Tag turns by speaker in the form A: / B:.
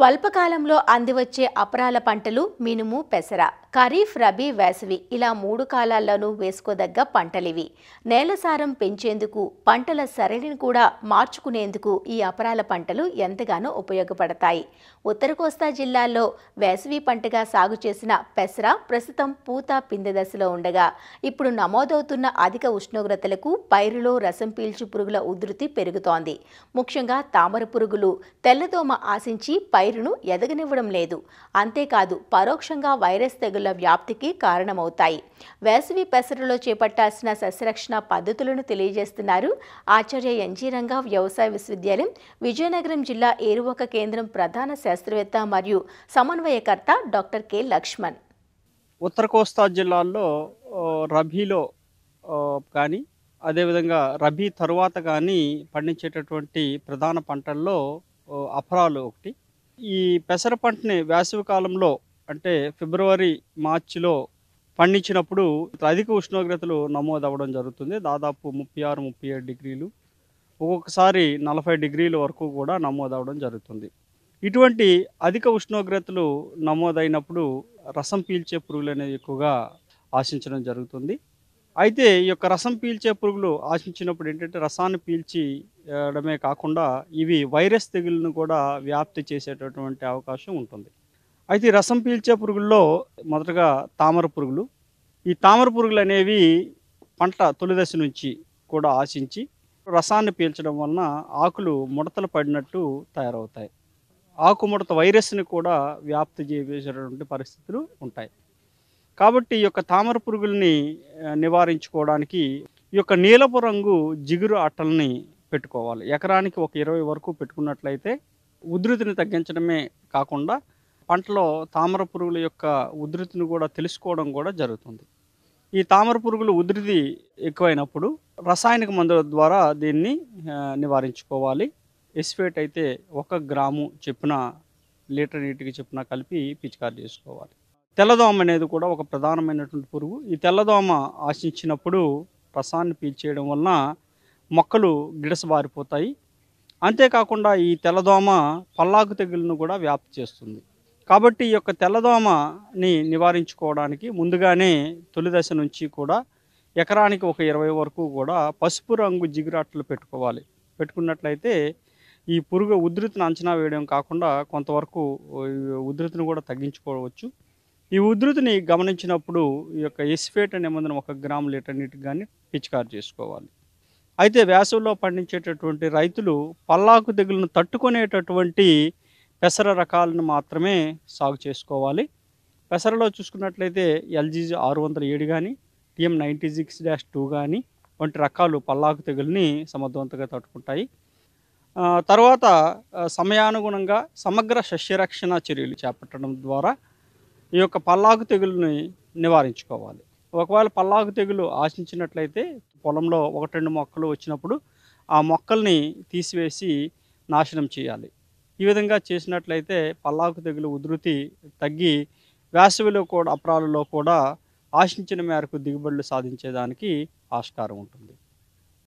A: స్వల్పకాలంలో అందివచ్చే అపరాల పంటలు మినుము, పెసర. ఖరీఫ్, రబీ, వేసవి ఇలా 3 కాలాల్లోనూ వేసుకోదగ్గ పంటలివి. నేల సారం పెంచేందుకు, పంటల సరళిని కూడా మార్చుకునేందుకు ఈ అపరాల పంటలు ఎంతగానో ఉపయోగపడతాయి. ఉత్తర కోస్తా జిల్లాల్లో వేసవి పంటగా సాగు చేసిన పెసర ప్రస్తుతం పూత పిందె దశలో ఉండగా, ఇప్పుడు నమోదవుతున్న అధిక ఉష్ణోగ్రతలకు పైరులో రసం పీల్చు పురుగుల ఉధృతి పెరుగుతోంది. ముఖ్యంగా తామర పురుగులు, తెల్లదోమ ఆశించి పైరును ఎదగనివ్వడం లేదు. అంతేకాదు పరోక్షంగా వైరస్ తెగుళ్ల వ్యాప్తికి కారణమవుతాయి. వేసవి పెసరలో చేపట్టాల్సిన సస్యరక్షణ పద్ధతులను తెలియజేస్తున్నారు ఆచార్య ఎన్జీ రంగా వ్యవసాయ విశ్వవిద్యాలయం, విజయనగరం జిల్లా ఏరువాక కేంద్రం ప్రధాన శాస్త్రవేత్త మరియు సమన్వయకర్త డాక్టర్ కె లక్ష్మణ్.
B: ఉత్తర కోస్తా జిల్లాల్లో రబీలో కానీ అదేవిధంగా రబీ తరువాత కానీ పండించేటటువంటి ప్రధాన పంటల్లో అపరాలు ఒకటి. ఈ పెసర పంటని వేసవి కాలంలో అంటే ఫిబ్రవరి, మార్చిలో పండించినప్పుడు అధిక ఉష్ణోగ్రతలు నమోదవ్వడం జరుగుతుంది. దాదాపు 36-37 డిగ్రీలు, ఒక్కొక్కసారి 40 డిగ్రీల వరకు కూడా నమోదవడం జరుగుతుంది. ఇటువంటి అధిక ఉష్ణోగ్రతలు నమోదైనప్పుడు రసం పీల్చే పురుగులు అనేవి ఎక్కువగా ఆశించడం జరుగుతుంది. అయితే ఈ యొక్క రసం పీల్చే పురుగులు ఆశించినప్పుడు ఏంటంటే రసాన్ని పీల్చడమే కాకుండా ఇవి వైరస్ తెగుళ్ళను కూడా వ్యాప్తి చేసేటటువంటి అవకాశం ఉంటుంది. అయితే ఈ రసం పీల్చే పురుగుల్లో మొదటగా తామర పురుగులు. ఈ తామర పురుగులు అనేవి పంట తొలి దశ నుంచి కూడా ఆశించి రసాన్ని పీల్చడం వలన ఆకులు ముడతలు పడినట్టు తయారవుతాయి. ఆకుముడత వైరస్ని కూడా వ్యాప్తి చేసేటటువంటి పరిస్థితులు ఉంటాయి. కాబట్టి ఈ యొక్క తామర పురుగుల్ని నివారించుకోవడానికి ఈ యొక్క నీలపు రంగు జిగురు అట్టల్ని పెట్టుకోవాలి. ఎకరానికి ఒక 20 వరకు పెట్టుకున్నట్లయితే ఉధృతిని తగ్గించడమే కాకుండా పంటలో తామర పురుగుల యొక్క ఉధృతిని కూడా తెలుసుకోవడం కూడా జరుగుతుంది. ఈ తామర పురుగులు ఉధృతి ఎక్కువైనప్పుడు రసాయనిక మందుల ద్వారా దీన్ని నివారించుకోవాలి. ఎస్ఫేట్ అయితే 1 గ్రాము చొప్పున లీటర్ నీటికి చొప్పున కలిపి పిచికారి చేసుకోవాలి. తెల్లదోమ అనేది కూడా ఒక ప్రధానమైనటువంటి పురుగు. ఈ తెల్లదోమ ఆశించినప్పుడు రసాన్ని పీల్చేయడం వలన మొక్కలు గిడసబారిపోతాయి. అంతేకాకుండా ఈ తెల్లదోమ పల్లాకు తెగులను కూడా వ్యాప్తి చేస్తుంది. కాబట్టి ఈ యొక్క తెల్లదోమని నివారించుకోవడానికి ముందుగానే తొలి దశ నుంచి కూడా ఎకరానికి ఒక 20 వరకు కూడా పసుపు రంగు జిగురాట్లు పెట్టుకోవాలి. పెట్టుకున్నట్లయితే ఈ పురుగు ఉధృతిని అంచనా వేయడం కాకుండా కొంతవరకు ఉధృతిని కూడా తగ్గించుకోవచ్చు. ఈ ఉధృతిని గమనించినప్పుడు ఈ యొక్క ఎస్ఫేట్ అనే మందును 1 గ్రాము లీటర్ నీటికి కానీ పిచికారి చేసుకోవాలి. అయితే వేసవిలో పండించేటటువంటి రైతులు పల్లాకు తెగులను తట్టుకునేటటువంటి పెసర రకాలను మాత్రమే సాగు చేసుకోవాలి. పెసరలో చూసుకున్నట్లయితే LGG 607 కానీ TM 96-2 కానీ వంటి రకాలు పల్లాకు తెగుల్ని సమర్థవంతంగా తట్టుకుంటాయి. తర్వాత సమయానుగుణంగా సమగ్ర సస్యరక్షణ చర్యలు చేపట్టడం ద్వారా ఈ యొక్క పల్లాకు తెగుల్ని నివారించుకోవాలి. ఒకవేళ పల్లాకు తెగులు ఆశించినట్లయితే పొలంలో 1-2 మొక్కలు వచ్చినప్పుడు ఆ మొక్కల్ని తీసివేసి నాశనం చేయాలి. ఈ విధంగా చేసినట్లయితే పల్లాకు తెగులు ఉధృతి తగ్గి వేసవిలో కూడా అపరాలలో కూడా ఆశించిన మేరకు దిగుబడులు సాధించేదానికి ఆస్కారం ఉంటుంది.